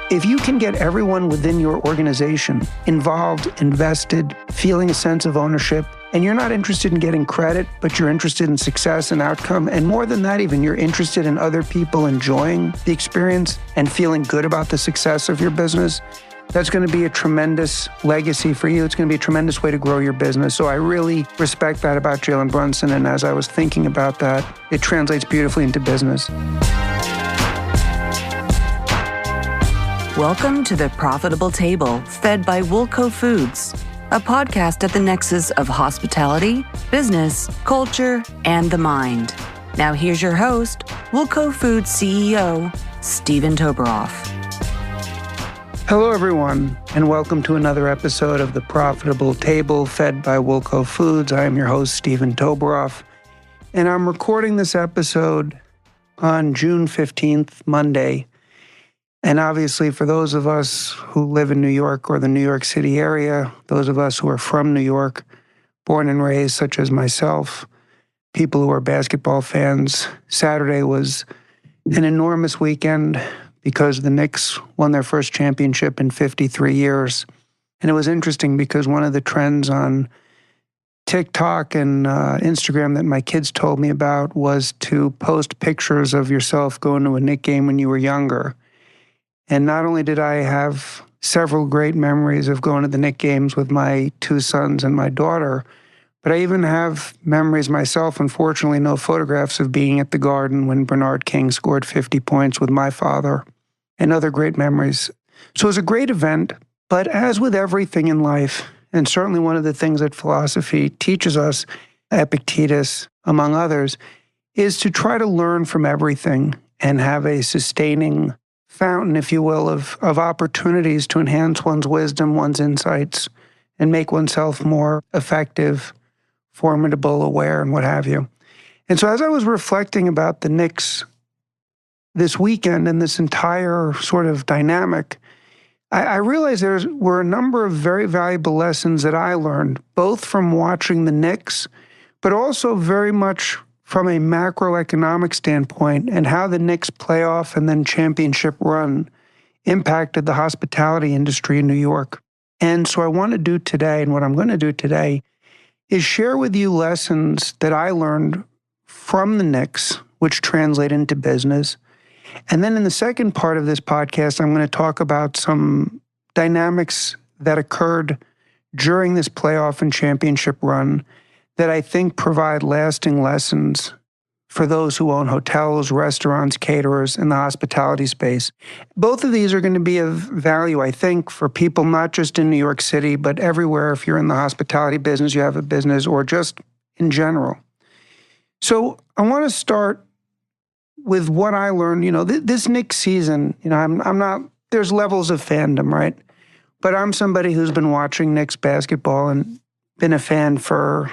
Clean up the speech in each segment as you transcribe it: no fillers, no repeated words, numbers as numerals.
If you can get everyone within your organization involved, invested, feeling a sense of ownership, and you're not interested in getting credit, but you're interested in success and outcome, and more than that even, you're interested in other people enjoying the experience and feeling good about the success of your business, that's going to be a tremendous legacy for you. It's going to be a tremendous way to grow your business. So I really respect that about Jalen Brunson, and as I was thinking about that, it translates beautifully into business. Welcome to The Profitable Table, fed by Woolco Foods, a podcast at the nexus of hospitality, business, culture, and the mind. Now here's your host, Woolco Foods CEO, Stephen Toberoff. Hello, everyone, and welcome to another episode of The Profitable Table, fed by Woolco Foods. I am your host, Stephen Toberoff, and I'm recording this episode on June 15th, Monday. And obviously, for those of us who live in New York or the New York City area, those of us who are from New York, born and raised, such as myself, people who are basketball fans, Saturday was an enormous weekend because the Knicks won their first championship in 53 years. And it was interesting because one of the trends on TikTok and Instagram that my kids told me about was to post pictures of yourself going to a Knicks game when you were younger. And not only did I have several great memories of going to the Knicks games with my two sons and my daughter, but I even have memories myself, unfortunately no photographs, of being at the Garden when Bernard King scored 50 points with my father, and other great memories. So it was a great event, but as with everything in life, and certainly one of the things that philosophy teaches us, Epictetus among others, is to try to learn from everything and have a sustaining fountain, if you will, of opportunities to enhance one's wisdom, one's insights, and make oneself more effective, formidable, aware, and what have you. And so as I was reflecting about the Knicks this weekend and this entire sort of dynamic, I realized there were a number of very valuable lessons that I learned, both from watching the Knicks, but also very much from a macroeconomic standpoint and how the Knicks playoff and then championship run impacted the hospitality industry in New York. And so I want to do today, and what I'm going to do today, is share with you lessons that I learned from the Knicks, which translate into business. And then in the second part of this podcast, I'm going to talk about some dynamics that occurred during this playoff and championship run that I think provide lasting lessons for those who own hotels, restaurants, caterers, in the hospitality space. Both of these are going to be of value, I think, for people not just in New York City, but everywhere. If you're in the hospitality business, you have a business, or just in general. So I want to start with what I learned. This Knicks season, I'm not, there's levels of fandom, right? But I'm somebody who's been watching Knicks basketball and been a fan for,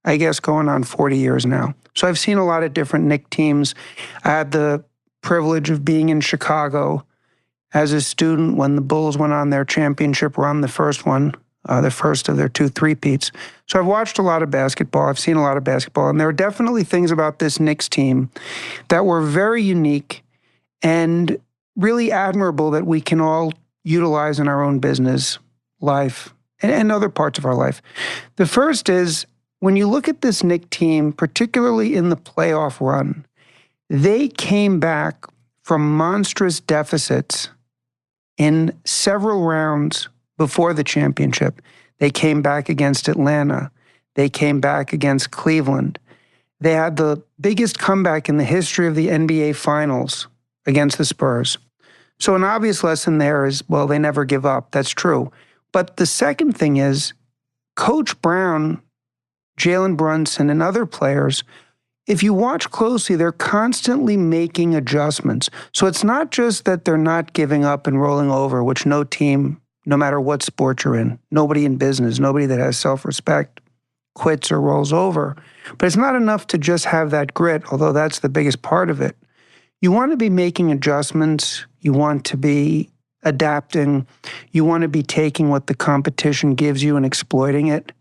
I guess, going on 40 years now. So I've seen a lot of different Knicks teams. I had the privilege of being in Chicago as a student when the Bulls went on their championship run, the first one, the first of their 2 three-peats. So I've watched a lot of basketball. I've seen a lot of basketball. And there are definitely things about this Knicks team that were very unique and really admirable that we can all utilize in our own business life and other parts of our life. The first is, when you look at this Knicks team, particularly in the playoff run, they came back from monstrous deficits in several rounds before the championship. They came back against Atlanta. They came back against Cleveland. They had the biggest comeback in the history of the NBA Finals against the Spurs. So an obvious lesson there is, well, they never give up. That's true. But the second thing is, Coach Brown, Jalen Brunson, and other players, if you watch closely, they're constantly making adjustments. So it's not just that they're not giving up and rolling over, which no team, no matter what sport you're in, nobody in business, nobody that has self-respect quits or rolls over. But it's not enough to just have that grit, although that's the biggest part of it. You want to be making adjustments. You want to be adapting. You want to be taking what the competition gives you and exploiting it.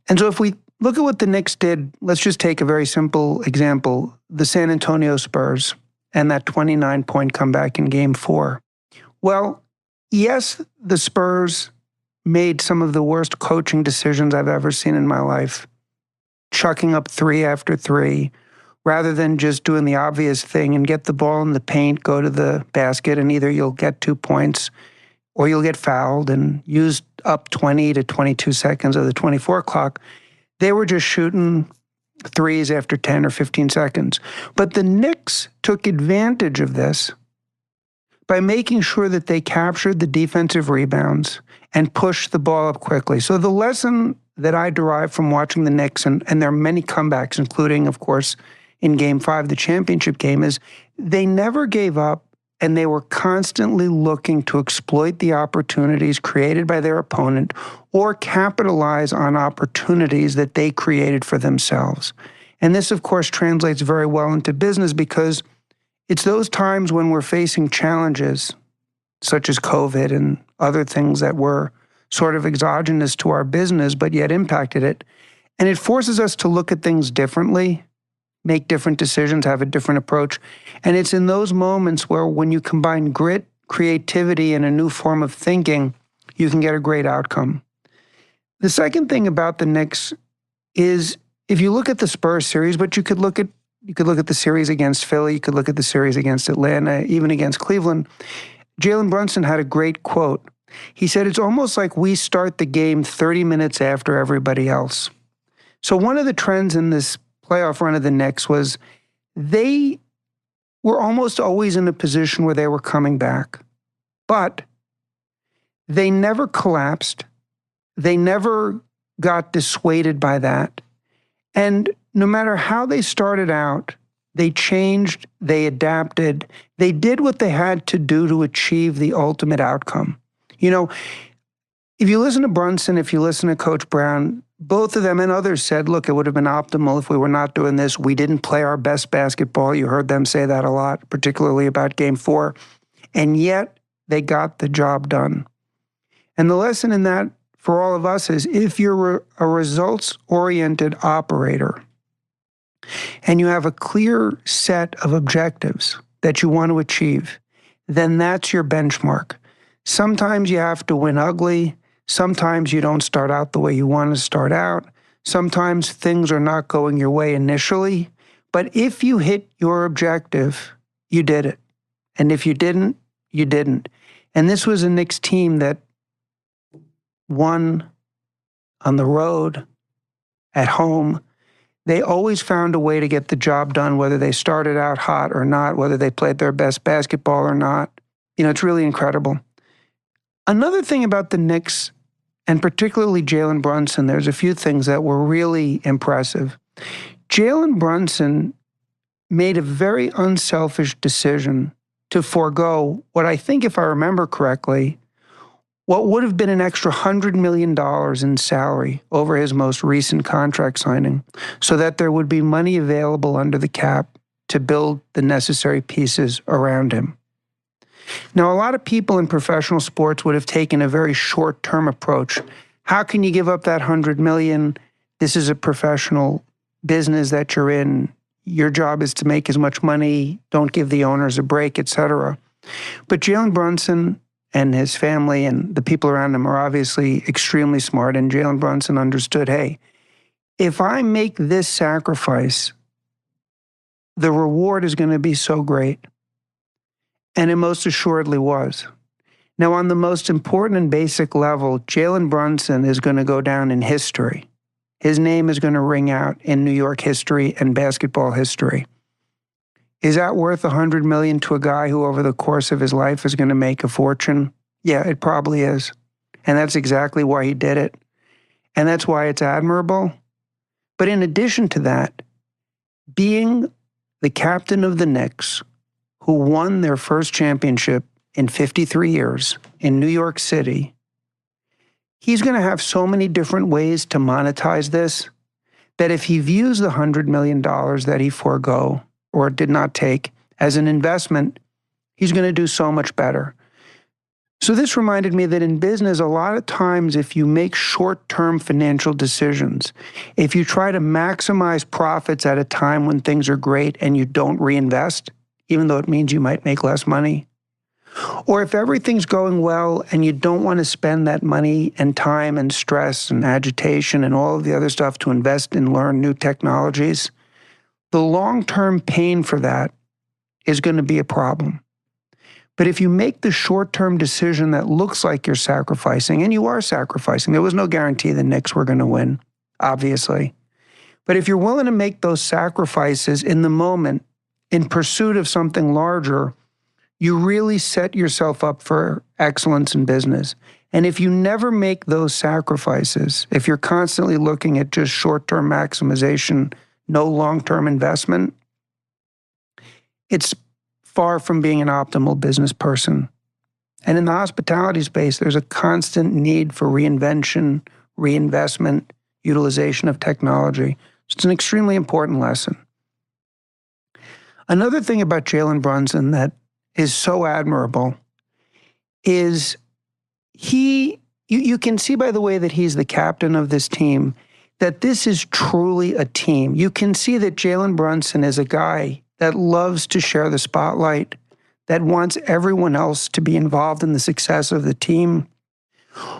And so if we look at what the Knicks did, let's just take a very simple example, the San Antonio Spurs and that 29-point comeback in Game 4. Well, yes, the Spurs made some of the worst coaching decisions I've ever seen in my life, chucking up three after three, rather than just doing the obvious thing and get the ball in the paint, go to the basket, and either you'll get 2 points or you'll get fouled and used up 20 to 22 seconds of the 24 clock. They were just shooting threes after 10 or 15 seconds. But the Knicks took advantage of this by making sure that they captured the defensive rebounds and pushed the ball up quickly. So the lesson that I derived from watching the Knicks, and there are many comebacks, including, of course, in Game 5, the championship game, is they never gave up, and they were constantly looking to exploit the opportunities created by their opponent or capitalize on opportunities that they created for themselves. And this, of course, translates very well into business because it's those times when we're facing challenges, such as COVID and other things that were sort of exogenous to our business, but yet impacted it. And it forces us to look at things differently, make different decisions, have a different approach. And it's in those moments where when you combine grit, creativity, and a new form of thinking, you can get a great outcome. The second thing about the Knicks is if you look at the Spurs series, but you could look at the series against Philly, you could look at the series against Atlanta, even against Cleveland. Jalen Brunson had a great quote. He said, "It's almost like we start the game 30 minutes after everybody else." So one of the trends in this playoff run of the Knicks was they were almost always in a position where they were coming back. But they never collapsed. They never got dissuaded by that. And no matter how they started out, they changed, they adapted, they did what they had to do to achieve the ultimate outcome. You know, if you listen to Brunson, if you listen to Coach Brown, both of them and others said, look, it would have been optimal if we were not doing this. We didn't play our best basketball. You heard them say that a lot, particularly about Game 4. And yet they got the job done. And the lesson in that for all of us is if you're a results-oriented operator and you have a clear set of objectives that you want to achieve, then that's your benchmark. Sometimes you have to win ugly. Sometimes you don't start out the way you want to start out. Sometimes things are not going your way initially. But if you hit your objective, you did it. And if you didn't, you didn't. And this was a Knicks team that won on the road, at home. They always found a way to get the job done, whether they started out hot or not, whether they played their best basketball or not. You know, it's really incredible. Another thing about the Knicks, and particularly Jalen Brunson, there's a few things that were really impressive. Jalen Brunson made a very unselfish decision to forego what I think, if I remember correctly, what would have been an extra $100 million in salary over his most recent contract signing, so that there would be money available under the cap to build the necessary pieces around him. Now, a lot of people in professional sports would have taken a very short-term approach. How can you give up that $100 million? This is a professional business that you're in. Your job is to make as much money. Don't give the owners a break, etc. But Jalen Brunson and his family and the people around him are obviously extremely smart, and Jalen Brunson understood, hey, if I make this sacrifice, the reward is going to be so great. And it most assuredly was. Now, on the most important and basic level, Jalen Brunson is going to go down in history. His name is going to ring out in New York history and basketball history. Is that worth $100 million to a guy who over the course of his life is going to make a fortune? Yeah, it probably is. And that's exactly why he did it. And that's why it's admirable. But in addition to that, being the captain of the Knicks, who won their first championship in 53 years in New York City, he's going to have so many different ways to monetize this that if he views the $100 million that he forego or did not take as an investment, he's going to do so much better. So this reminded me that in business, a lot of times if you make short-term financial decisions, if you try to maximize profits at a time when things are great and you don't reinvest, even though it means you might make less money, Or if everything's going well and you don't want to spend that money and time and stress and agitation and all of the other stuff to invest and learn new technologies, the long-term pain for that is going to be a problem. But if you make the short-term decision that looks like you're sacrificing, and you are sacrificing, there was no guarantee the Knicks were going to win, obviously. But if you're willing to make those sacrifices in the moment in pursuit of something larger, you really set yourself up for excellence in business. And if you never make those sacrifices, if you're constantly looking at just short-term maximization, no long-term investment, it's far from being an optimal business person. And in the hospitality space, there's a constant need for reinvention, reinvestment, utilization of technology. So it's an extremely important lesson. Another thing about Jalen Brunson that is so admirable is you can see by the way that he's the captain of this team, that this is truly a team. You can see that Jalen Brunson is a guy that loves to share the spotlight, that wants everyone else to be involved in the success of the team.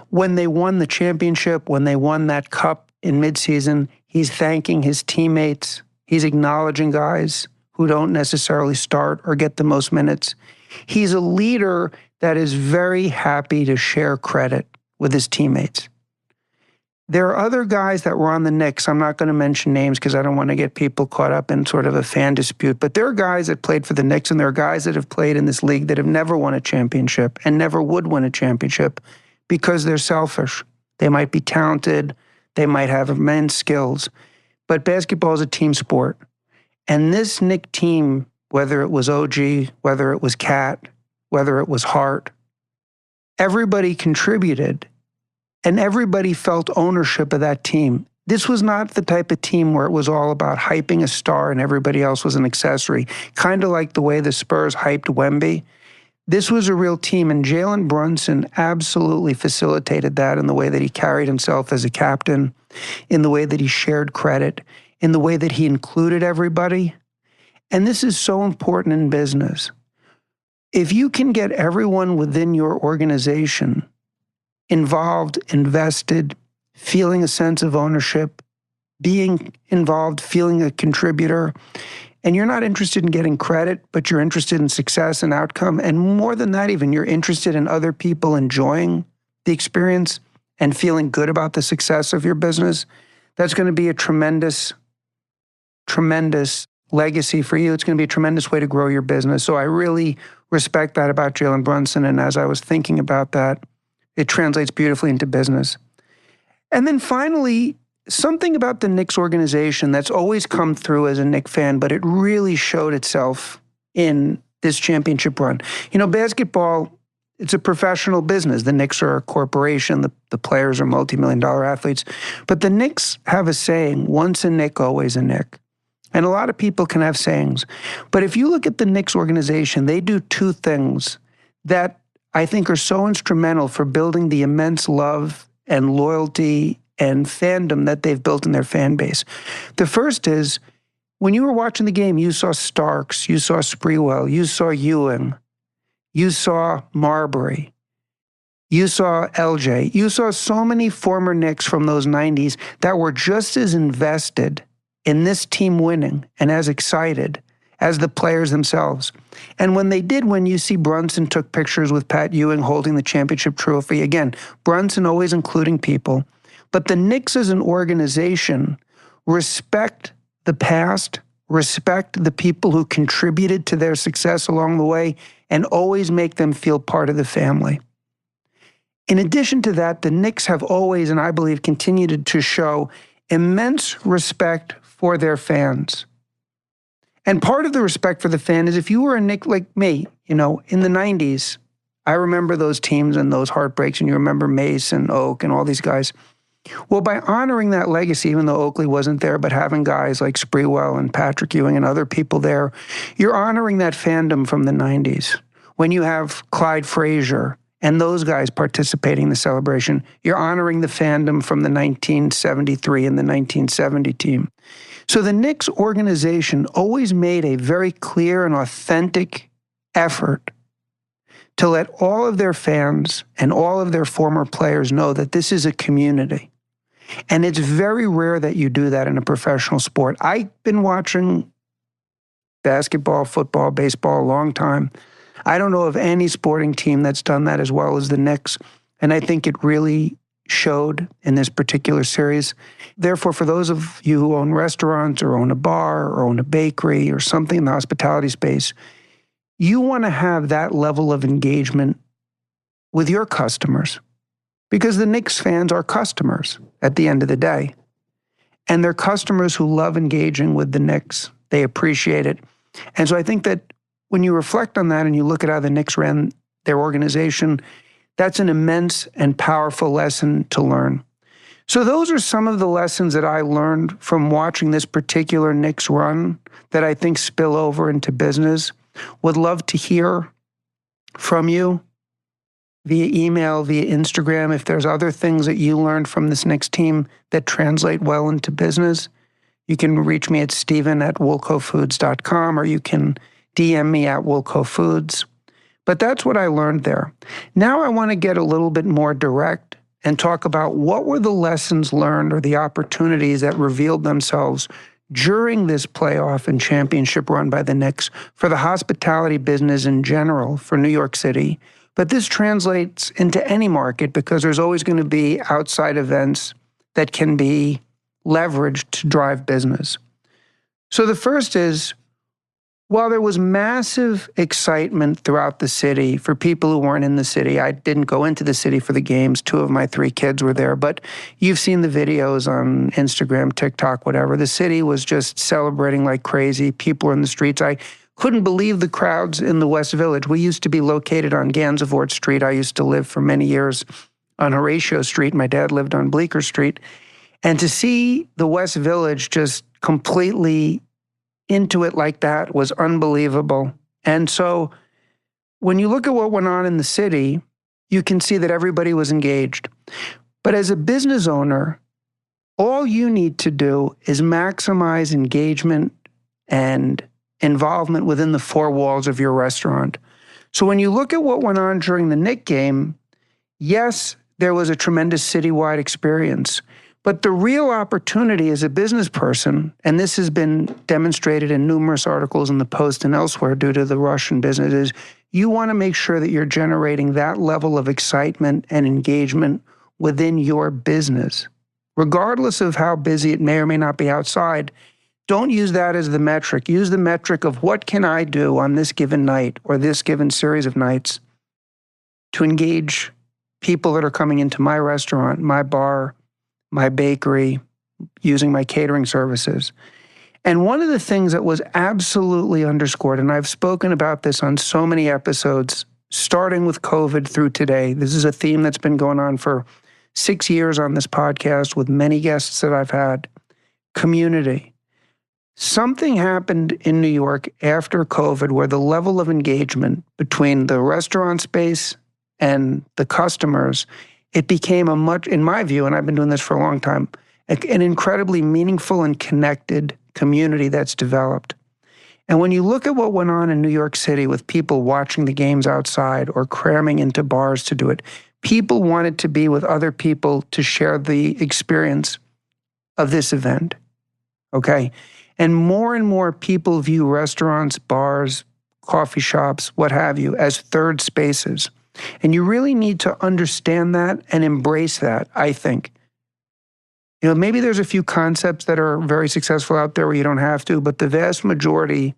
When they won the championship, when they won that cup in midseason, he's thanking his teammates. He's acknowledging guys who don't necessarily start or get the most minutes. He's a leader that is very happy to share credit with his teammates. There are other guys that were on the Knicks. I'm not going to mention names because I don't want to get people caught up in sort of a fan dispute. But there are guys that played for the Knicks, and there are guys that have played in this league that have never won a championship and never would win a championship because they're selfish. They might be talented. They might have immense skills. But basketball is a team sport. And this Knick team, whether it was OG, whether it was Cat, whether it was Hart, everybody contributed. And everybody felt ownership of that team. This was not the type of team where it was all about hyping a star and everybody else was an accessory, kind of like the way the Spurs hyped Wemby. This was a real team, and Jalen Brunson absolutely facilitated that in the way that he carried himself as a captain, in the way that he shared credit, in the way that he included everybody. And this is so important in business. If you can get everyone within your organization involved, invested, feeling a sense of ownership, being involved, feeling a contributor, and you're not interested in getting credit, but you're interested in success and outcome, and more than that even, you're interested in other people enjoying the experience and feeling good about the success of your business, that's going to be a tremendous, tremendous legacy for you. It's going to be a tremendous way to grow your business. So I really respect that about Jalen Brunson, and as I was thinking about that, it translates beautifully into business. And then finally, something about the Knicks organization that's always come through as a Knicks fan, but it really showed itself in this championship run. You know, basketball, it's a professional business. The Knicks are a corporation. The players are multi-million-dollar athletes. But the Knicks have a saying, once a Knick, always a Knick. And a lot of people can have sayings. But if you look at the Knicks organization, they do two things that I think are so instrumental for building the immense love and loyalty and fandom that they've built in their fan base. The first is, when you were watching the game, you saw Starks, you saw Sprewell, you saw Ewing, you saw Marbury, you saw LJ, you saw so many former Knicks from those 90s that were just as invested in this team winning and as excited as the players themselves. And when they did win, you see Brunson took pictures with Pat Ewing holding the championship trophy. Again, Brunson always including people. But the Knicks as an organization respect the past, respect the people who contributed to their success along the way, and always make them feel part of the family. In addition to that, the Knicks have always, and I believe continued to show, immense respect for their fans. And part of the respect for the fan is if you were a Knick like me, you know, in the 90s, I remember those teams and those heartbreaks, and you remember Mace and Oak and all these guys. Well, by honoring that legacy, even though Oakley wasn't there, but having guys like Sprewell and Patrick Ewing and other people there, you're honoring that fandom from the 90s. When you have Clyde Frazier and those guys participating in the celebration, you're honoring the fandom from the 1973 and the 1970 team. So the Knicks organization always made a very clear and authentic effort to let all of their fans and all of their former players know that this is a community. And it's very rare that you do that in a professional sport. I've been watching basketball, football, baseball a long time. I don't know of any sporting team that's done that as well as the Knicks. And I think it really showed in this particular series. Therefore, for those of you who own restaurants or own a bar or own a bakery or something in the hospitality space, you want to have that level of engagement with your customers, because the Knicks fans are customers at the end of the day. And they're customers who love engaging with the Knicks. They appreciate it. And so I think that when you reflect on that and you look at how the Knicks ran their organization, that's an immense and powerful lesson to learn. So those are some of the lessons that I learned from watching this particular Knicks run that I think spill over into business. Would love to hear from you via email, via Instagram, if there's other things that you learned from this Knicks team that translate well into business. You can reach me at steven@woolcofoods.com, or you can DM me at woolcofoods. But that's what I learned there. Now I want to get a little bit more direct and talk about what were the lessons learned or the opportunities that revealed themselves during this playoff and championship run by the Knicks for the hospitality business in general for New York City. But this translates into any market because there's always going to be outside events that can be leveraged to drive business. So the first is, while there was massive excitement throughout the city for people who weren't in the city, I didn't go into the city for the games. 2 of my 3 kids were there, but you've seen the videos on Instagram, TikTok, whatever. The city was just celebrating like crazy. People were in the streets. I couldn't believe the crowds in the West Village. We used to be located on Gansevoort Street. I used to live for many years on Horatio Street. My dad lived on Bleecker Street. And to see the West Village just completely into it like that was unbelievable. And so when you look at what went on in the city, you can see that everybody was engaged. But as a business owner, all you need to do is maximize engagement and involvement within the 4 walls of your restaurant. So when you look at what went on during the Knicks game, yes, there was a tremendous citywide experience. But the real opportunity as a business person, and this has been demonstrated in numerous articles in the Post and elsewhere due to the Russian business, is you want to make sure that you're generating that level of excitement and engagement within your business. Regardless of how busy it may or may not be outside, don't use that as the metric. Use the metric of what can I do on this given night or this given series of nights to engage people that are coming into my restaurant, my bar, my bakery, using my catering services. And one of the things that was absolutely underscored, and I've spoken about this on so many episodes, starting with COVID through today, this is a theme that's been going on for 6 years on this podcast with many guests that I've had, community. Something happened in New York after COVID where the level of engagement between the restaurant space and the customers, it became a much, in my view, and I've been doing this for a long time, an incredibly meaningful and connected community that's developed. And when you look at what went on in New York City with people watching the games outside or cramming into bars to do it, people wanted to be with other people to share the experience of this event, okay? And more people view restaurants, bars, coffee shops, what have you, as third spaces. And you really need to understand that and embrace that, I think. You know, maybe there's a few concepts that are very successful out there where you don't have to, but the vast majority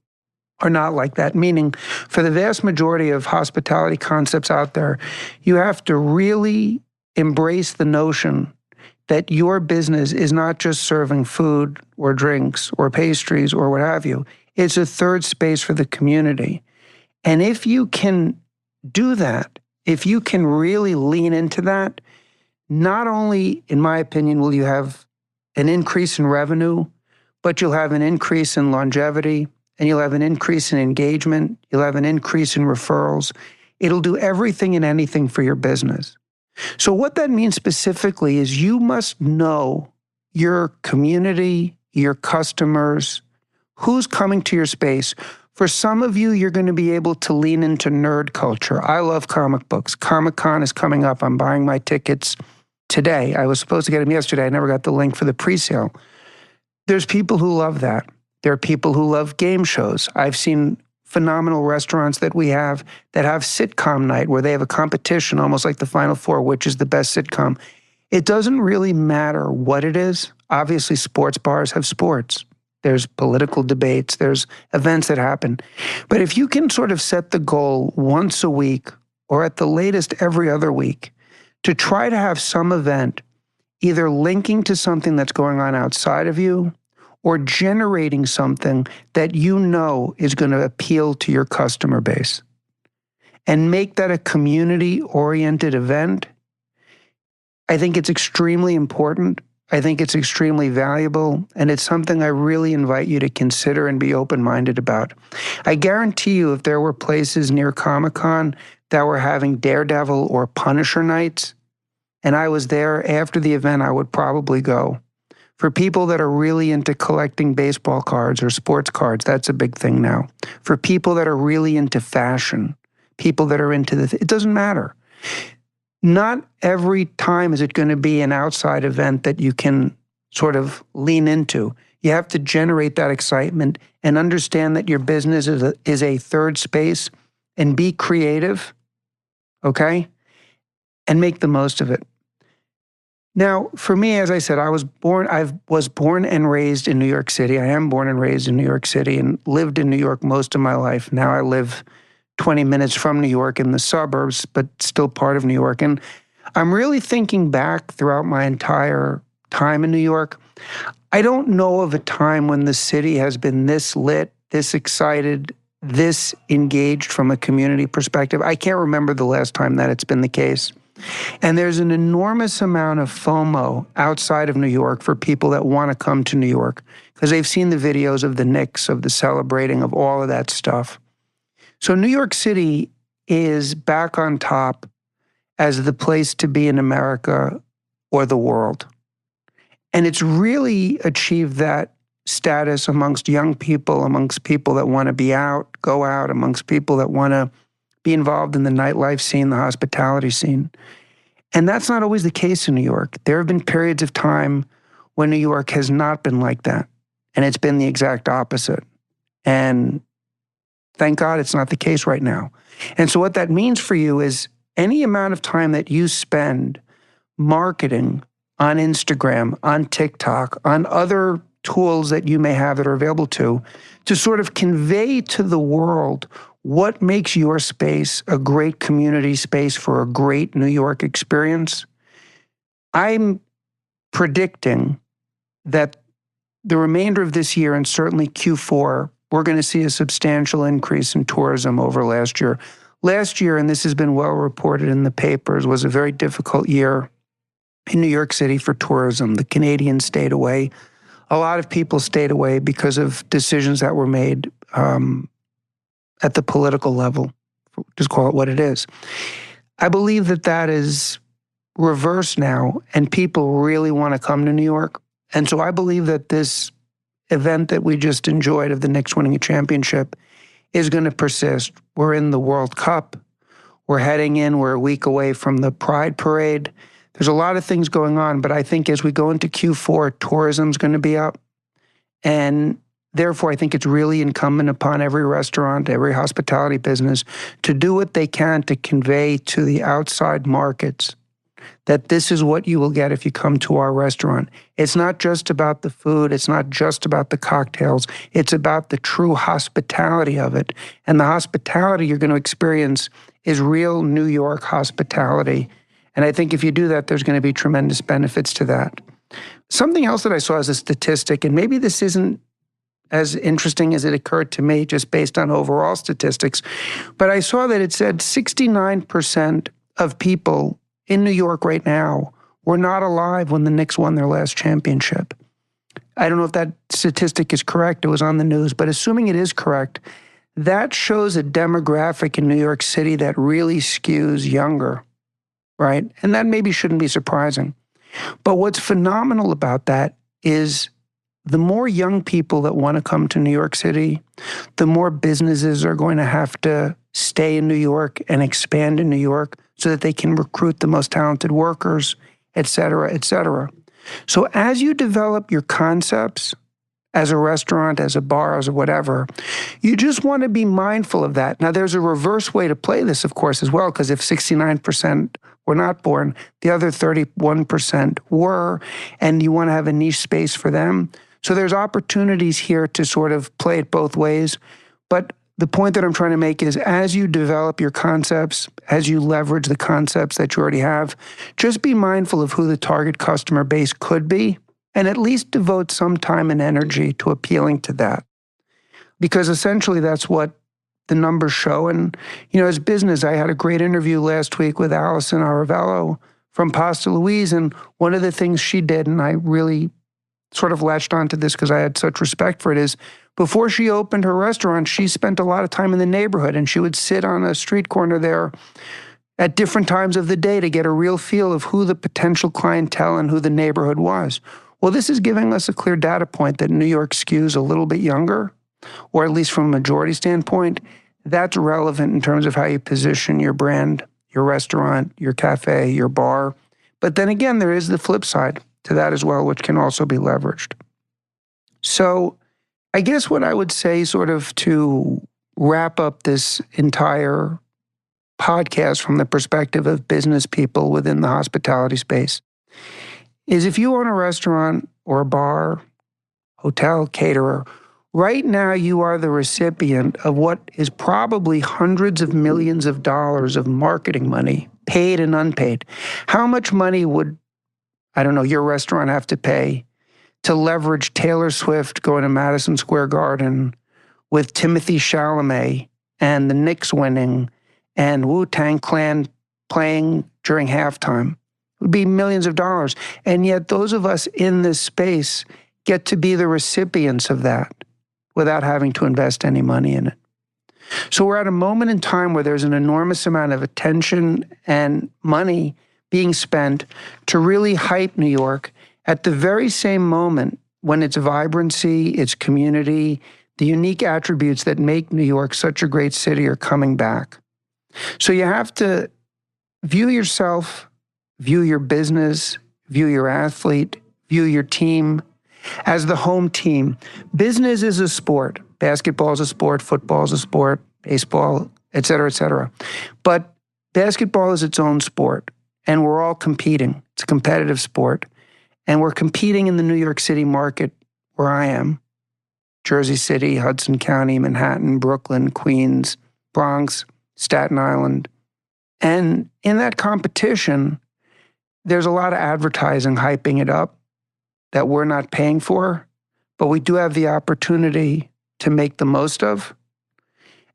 are not like that. Meaning, for the vast majority of hospitality concepts out there, you have to really embrace the notion that your business is not just serving food or drinks or pastries or what have you. It's a third space for the community. And if you can do that, if you can really lean into that, not only, in my opinion, will you have an increase in revenue, but you'll have an increase in longevity, and you'll have an increase in engagement, you'll have an increase in referrals. It'll do everything and anything for your business. So what that means specifically is you must know your community, your customers, who's coming to your space For some of you, you're going to be able to lean into nerd culture. I love comic books. Comic-Con is coming up. I'm buying my tickets today. I was supposed to get them yesterday. I never got the link for the pre-sale. There's people who love that. There are people who love game shows. I've seen phenomenal restaurants that we have that have sitcom night where they have a competition, almost like the Final Four, which is the best sitcom. It doesn't really matter what it is. Obviously, sports bars have sports. There's political debates. There's events that happen. But if you can sort of set the goal once a week or at the latest every other week to try to have some event either linking to something that's going on outside of you or generating something that you know is going to appeal to your customer base, and make that a community-oriented event, I think it's extremely important. I think it's extremely valuable, and it's something I really invite you to consider and be open-minded about. I guarantee you if there were places near Comic-Con that were having Daredevil or Punisher nights, and I was there after the event, I would probably go. For people that are really into collecting baseball cards or sports cards, that's a big thing now. For people that are really into fashion, people that are into it doesn't matter. Not every time is it going to be an outside event that you can sort of lean into. You have to generate that excitement and understand that your business is a third space and be creative, okay? And make the most of it. Now, for me, as I said, I was born and raised in New York City. I am born and raised in New York City and lived in New York most of my life. Now I live 20 minutes from New York in the suburbs, but still part of New York. And I'm really thinking back throughout my entire time in New York. I don't know of a time when the city has been this lit, this excited, this engaged from a community perspective. I can't remember the last time that it's been the case. And there's an enormous amount of FOMO outside of New York for people that want to come to New York because they've seen the videos of the Knicks, of the celebrating, of all of that stuff. So New York City is back on top as the place to be in America or the world. And it's really achieved that status amongst young people, amongst people that want to be out, go out, amongst people that want to be involved in the nightlife scene, the hospitality scene. And that's not always the case in New York. There have been periods of time when New York has not been like that. And it's been the exact opposite. And thank God it's not the case right now. And so what that means for you is any amount of time that you spend marketing on Instagram, on TikTok, on other tools that you may have that are available to sort of convey to the world what makes your space a great community space for a great New York experience. I'm predicting that the remainder of this year and certainly Q4, we're going to see a substantial increase in tourism over last year. Last year, and this has been well reported in the papers, was a very difficult year in New York City for tourism. The Canadians stayed away. A lot of people stayed away because of decisions that were made at the political level. Just call it what it is. I believe that that is reversed now, and people really want to come to New York. And so I believe that this event that we just enjoyed of the Knicks winning a championship is going to persist. We're in the World Cup. We're a week away from the Pride Parade. There's a lot of things going on, but I think as we go into Q4, tourism's going to be up. And therefore, I think it's really incumbent upon every restaurant, every hospitality business to do what they can to convey to the outside markets that this is what you will get if you come to our restaurant. It's not just about the food. It's not just about the cocktails. It's about the true hospitality of it. And the hospitality you're going to experience is real New York hospitality. And I think if you do that, there's going to be tremendous benefits to that. Something else that I saw as a statistic, and maybe this isn't as interesting as it occurred to me just based on overall statistics, but I saw that it said 69% of people in New York right now were not alive when the Knicks won their last championship. I don't know if that statistic is correct. It was on the news, but assuming it is correct, that shows a demographic in New York City that really skews younger, right? And that maybe shouldn't be surprising. But what's phenomenal about that is the more young people that want to come to New York City, the more businesses are going to have to stay in New York and expand in New York so that they can recruit the most talented workers, et cetera, et cetera. So as you develop your concepts as a restaurant, as a bar, as a whatever, you just want to be mindful of that. Now, there's a reverse way to play this, of course, as well, because if 69% were not born, the other 31% were, and you want to have a niche space for them. So there's opportunities here to sort of play it both ways. But the point that I'm trying to make is as you develop your concepts, as you leverage the concepts that you already have, just be mindful of who the target customer base could be and at least devote some time and energy to appealing to that. Because essentially that's what the numbers show. And, as business, I had a great interview last week with Allison Aravello from Pasta Louise. And one of the things she did, and I really sort of latched onto this because I had such respect for it, is before she opened her restaurant, she spent a lot of time in the neighborhood and she would sit on a street corner there at different times of the day to get a real feel of who the potential clientele and who the neighborhood was. Well, this is giving us a clear data point that New York skews a little bit younger, or at least from a majority standpoint. That's relevant in terms of how you position your brand, your restaurant, your cafe, your bar. But then again, there is the flip side to that as well, which can also be leveraged. So I guess what I would say sort of to wrap up this entire podcast from the perspective of business people within the hospitality space is if you own a restaurant or a bar, hotel, caterer, right now you are the recipient of what is probably hundreds of millions of dollars of marketing money, paid and unpaid. How much money would, your restaurant have to pay to leverage Taylor Swift going to Madison Square Garden with Timothée Chalamet and the Knicks winning and Wu-Tang Clan playing during halftime? It would be millions of dollars. And yet those of us in this space get to be the recipients of that without having to invest any money in it. So we're at a moment in time where there's an enormous amount of attention and money being spent to really hype New York at the very same moment when its vibrancy, its community, the unique attributes that make New York such a great city are coming back. So you have to view yourself, view your business, view your athlete, view your team as the home team. Business is a sport. Basketball is a sport, football is a sport, baseball, et cetera, et cetera. But basketball is its own sport, and we're all competing. It's a competitive sport. And we're competing in the New York City market where I am, Jersey City, Hudson County, Manhattan, Brooklyn, Queens, Bronx, Staten Island. And in that competition, there's a lot of advertising hyping it up that we're not paying for, but we do have the opportunity to make the most of.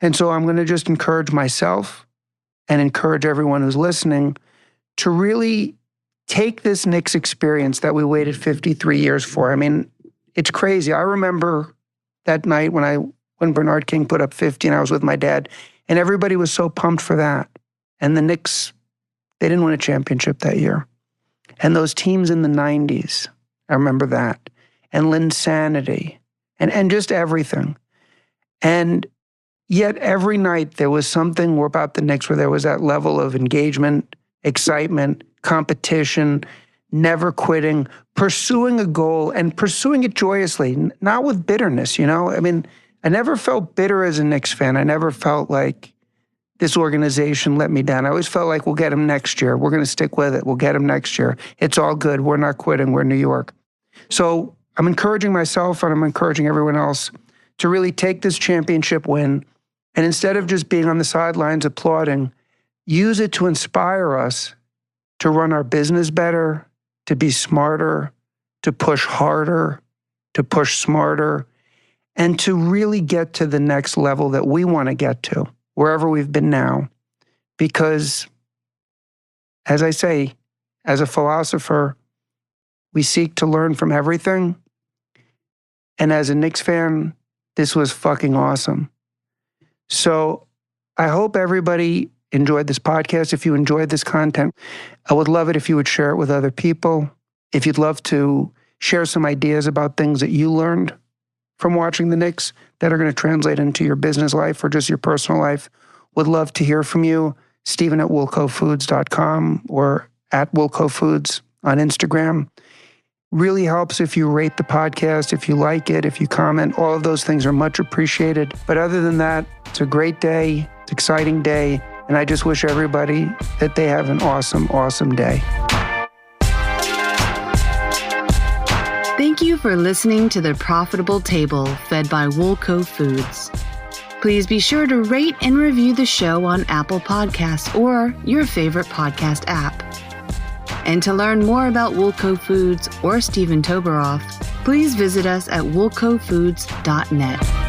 And so I'm going to just encourage myself and encourage everyone who's listening to really take this Knicks experience that we waited 53 years for. I mean, it's crazy. I remember that night when Bernard King put up 50 and I was with my dad, and everybody was so pumped for that. And the Knicks, they didn't win a championship that year. And those teams in the 90s, I remember that. And Linsanity, and just everything. And yet every night there was something about the Knicks where there was that level of engagement, excitement, competition, never quitting, pursuing a goal and pursuing it joyously, not with bitterness, I mean, I never felt bitter as a Knicks fan. I never felt like this organization let me down. I always felt like we'll get them next year. We're going to stick with it. We'll get them next year. It's all good. We're not quitting. We're New York. So I'm encouraging myself and I'm encouraging everyone else to really take this championship win and instead of just being on the sidelines applauding, use it to inspire us to run our business better, to be smarter, to push harder, to push smarter, and to really get to the next level that we want to get to, wherever we've been now. Because, as I say, as a philosopher, we seek to learn from everything. And as a Knicks fan, this was fucking awesome. So I hope everybody enjoyed this podcast. If you enjoyed this content, I would love it if you would share it with other people. If you'd love to share some ideas about things that you learned from watching the Knicks that are going to translate into your business life or just your personal life. Would love to hear from you. Steven@WilcoFoods.com or at WilcoFoods on Instagram. Really helps if you rate the podcast, if you like it, if you comment. All of those things are much appreciated. But other than that, it's a great day. It's an exciting day. And I just wish everybody that they have an awesome, awesome day. Thank you for listening to The Profitable Table, fed by Wilco Foods. Please be sure to rate and review the show on Apple Podcasts or your favorite podcast app. And to learn more about Wilco Foods or Steven Toberoff, please visit us at wilcofoods.net.